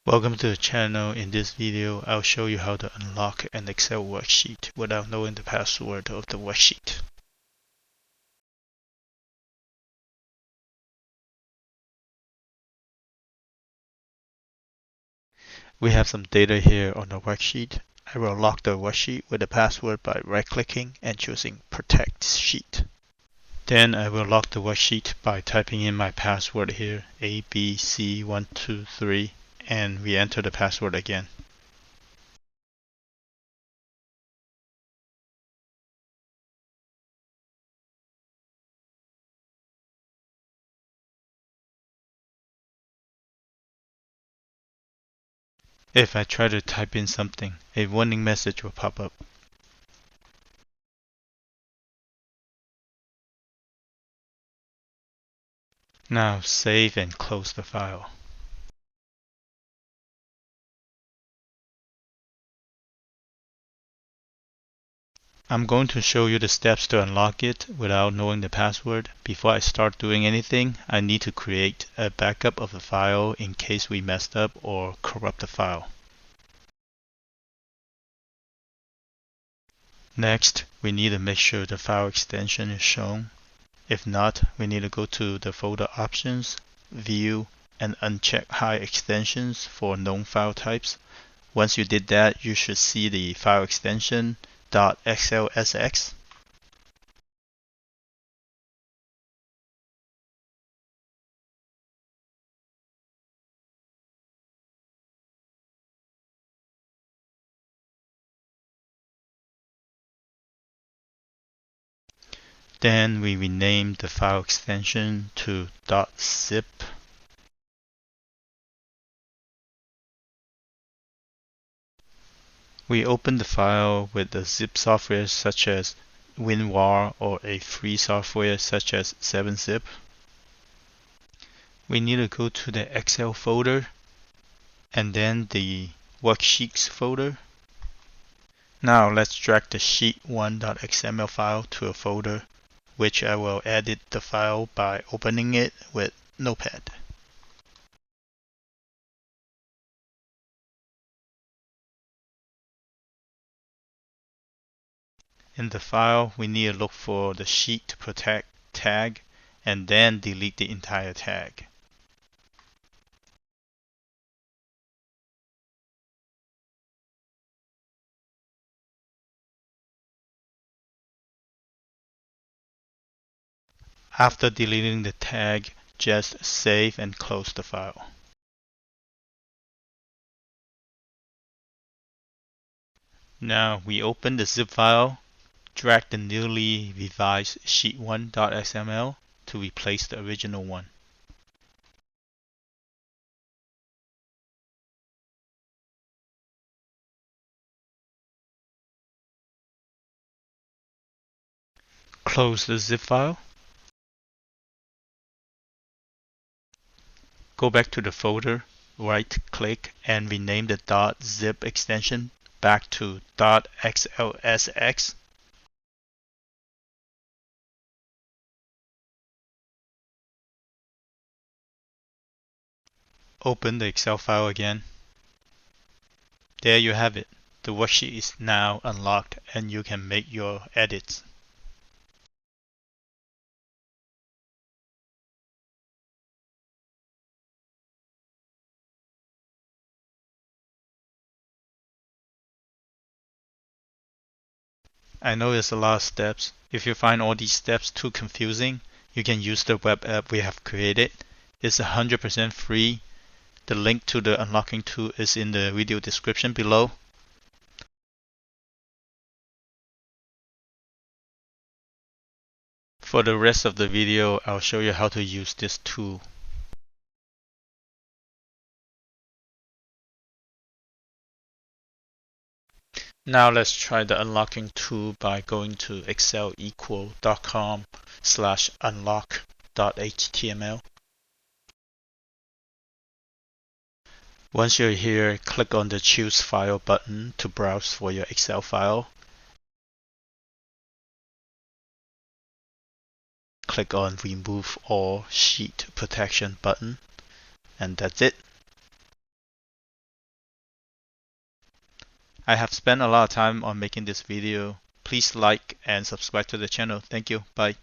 Welcome to the channel. In this video, I'll show you how to unlock an Excel worksheet without knowing the password of the worksheet. We have some data here on the worksheet. I will lock the worksheet with the password by right-clicking and choosing Protect Sheet. Then I will lock the worksheet by typing in my password here, ABC123, and re-enter the password again. If I try to type in something, a warning message will pop up. Now save and close the file. I'm going to show you the steps to unlock it without knowing the password. Before I start doing anything, I need to create a backup of the file in case we messed up or corrupt the file. Next, we need to make sure the file extension is shown. If not, we need to go to the folder options, view, and uncheck hide extensions for known file types. Once you did that, you should see the file extension .xlsx. Then we rename the file extension to .zip. We open the file with the zip software such as WinRAR or a free software such as 7-zip. We need to go to the Excel folder and then the worksheets folder. Now let's drag the sheet1.xml file to a folder, which I will edit the file by opening it with Notepad. In the file, we need to look for the sheet to protect tag and then delete the entire tag. After deleting the tag, just save and close the file. Now we open the zip file, drag the newly revised sheet1.xml to replace the original one. Close the zip file. Go back to the folder, right-click, and rename the .zip extension back to .xlsx. Open the Excel file again. There you have it. The worksheet is now unlocked and you can make your edits. I know there's a lot of steps. If you find all these steps too confusing, you can use the web app we have created. It's 100% free. The link to the unlocking tool is in the video description below. For the rest of the video, I'll show you how to use this tool. Now let's try the unlocking tool by going to excelequal.com/unlock.html. Once you're here, click on the Choose File button to browse for your Excel file. Click on Remove All Sheet Protection button, and that's it. I have spent a lot of time on making this video. Please like and subscribe to the channel. Thank you. Bye.